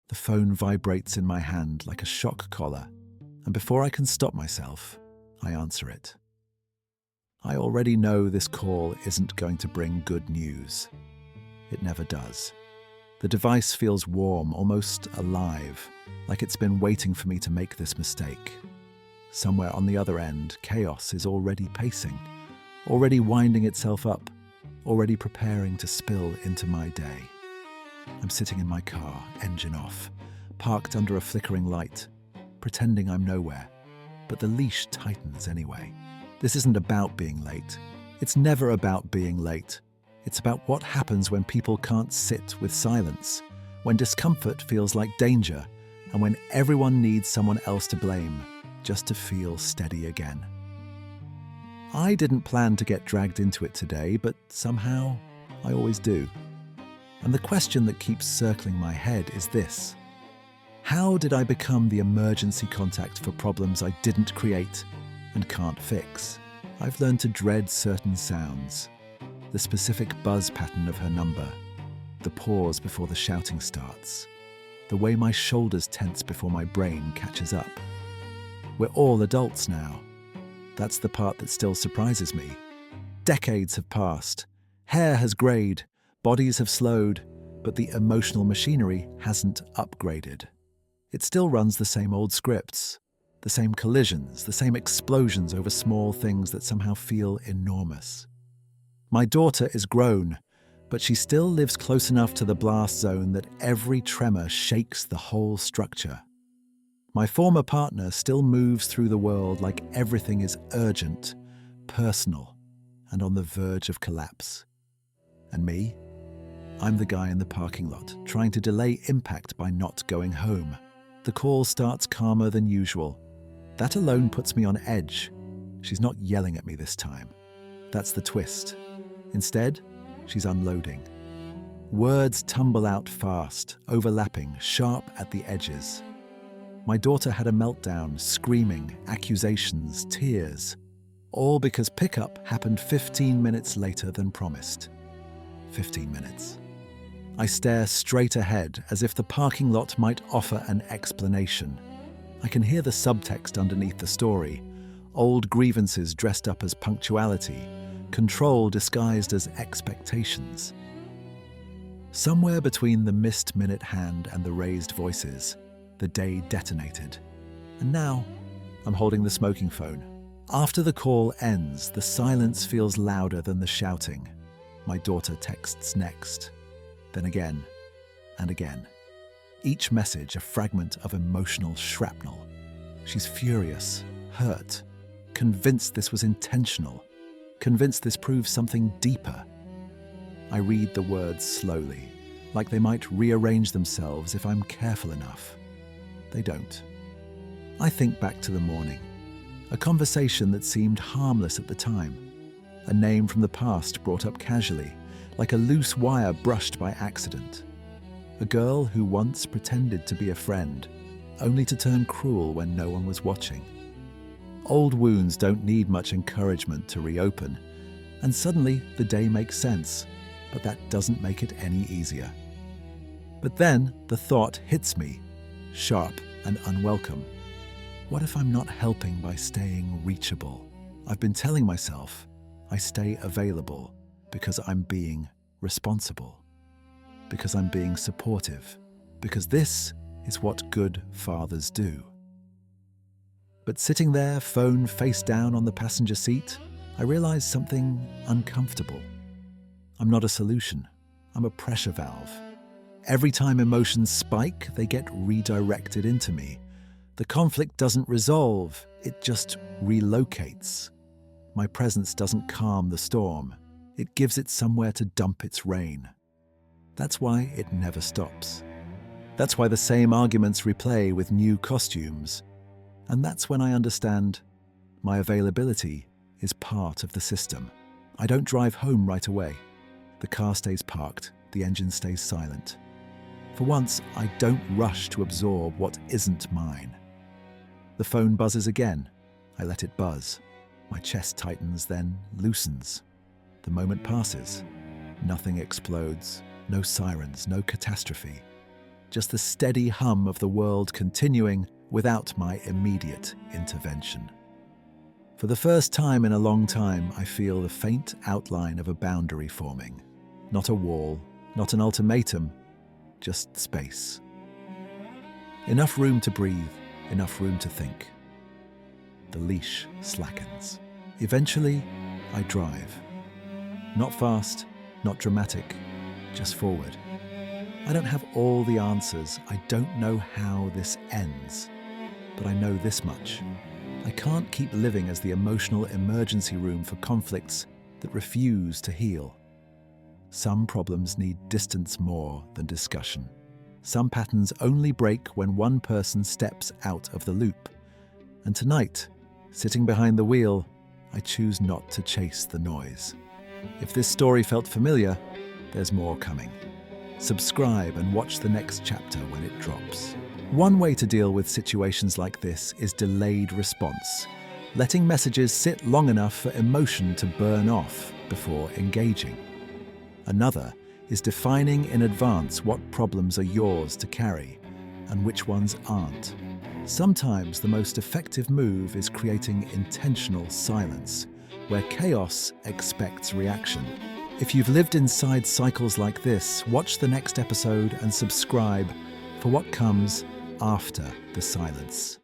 The phone vibrates in my hand like a shock collar, and before I can stop myself, I answer it. I already know this call isn't going to bring good news. It never does. The device feels warm, almost alive, like it's been waiting for me to make this mistake. Somewhere on the other end, chaos is already pacing, already winding itself up, already preparing to spill into my day. I'm sitting in my car, engine off, parked under a flickering light, pretending I'm nowhere, but the leash tightens anyway. This isn't about being late. It's never about being late. It's about what happens when people can't sit with silence, when discomfort feels like danger, and when everyone needs someone else to blame just to feel steady again. I didn't plan to get dragged into it today, but somehow I always do. And the question that keeps circling my head is this: how did I become the emergency contact for problems I didn't create and can't fix? I've learned to dread certain sounds, the specific buzz pattern of her number, the pause before the shouting starts, the way my shoulders tense before my brain catches up. We're all adults now. That's the part that still surprises me. Decades have passed, hair has greyed, bodies have slowed, but the emotional machinery hasn't upgraded. It still runs the same old scripts, the same collisions, the same explosions over small things that somehow feel enormous. My daughter is grown, but she still lives close enough to the blast zone that every tremor shakes the whole structure. My former partner still moves through the world like everything is urgent, personal, and on the verge of collapse. And me? I'm the guy in the parking lot, trying to delay impact by not going home. The call starts calmer than usual. That alone puts me on edge. She's not yelling at me this time. That's the twist. Instead, she's unloading. Words tumble out fast, overlapping, sharp at the edges. My daughter had a meltdown, screaming, accusations, tears, all because pickup happened 15 minutes later than promised. 15 minutes. I stare straight ahead as if the parking lot might offer an explanation. I can hear the subtext underneath the story, old grievances dressed up as punctuality, control disguised as expectations. Somewhere between the missed minute hand and the raised voices, the day detonated. And now, I'm holding the smoking phone. After the call ends, the silence feels louder than the shouting. My daughter texts next, then again, and again. Each message a fragment of emotional shrapnel. She's furious, hurt, convinced this was intentional, convinced this proves something deeper. I read the words slowly, like they might rearrange themselves if I'm careful enough. They don't. I think back to the morning, a conversation that seemed harmless at the time, a name from the past brought up casually, like a loose wire brushed by accident. A girl who once pretended to be a friend, only to turn cruel when no one was watching. Old wounds don't need much encouragement to reopen, and suddenly the day makes sense, but that doesn't make it any easier. But then the thought hits me, sharp and unwelcome. What if I'm not helping by staying reachable? I've been telling myself I stay available because I'm being responsible, because I'm being supportive, because this is what good fathers do. But sitting there, phone face down on the passenger seat, I realize something uncomfortable. I'm not a solution. I'm a pressure valve. Every time emotions spike, they get redirected into me. The conflict doesn't resolve, it just relocates. My presence doesn't calm the storm. It gives it somewhere to dump its rain. That's why it never stops. That's why the same arguments replay with new costumes. And that's when I understand my availability is part of the system. I don't drive home right away. The car stays parked, the engine stays silent. For once, I don't rush to absorb what isn't mine. The phone buzzes again. I let it buzz. My chest tightens, then loosens. The moment passes. Nothing explodes. No sirens, no catastrophe. just the steady hum of the world continuing without my immediate intervention. For the first time in a long time, I feel the faint outline of a boundary forming. Not a wall, not an ultimatum, just space. Enough room to breathe, enough room to think. The leash slackens. Eventually, I drive. Not fast, not dramatic, just forward. I don't have all the answers. I don't know how this ends. But I know this much. I can't keep living as the emotional emergency room for conflicts that refuse to heal. Some problems need distance more than discussion. Some patterns only break when one person steps out of the loop. And tonight, sitting behind the wheel, I choose not to chase the noise. If this story felt familiar, there's more coming. Subscribe and watch the next chapter when it drops. One way to deal with situations like this is delayed response, letting messages sit long enough for emotion to burn off before engaging. Another is defining in advance what problems are yours to carry and which ones aren't. Sometimes the most effective move is creating intentional silence, where chaos expects reaction. If you've lived inside cycles like this, watch the next episode and subscribe for what comes after the silence.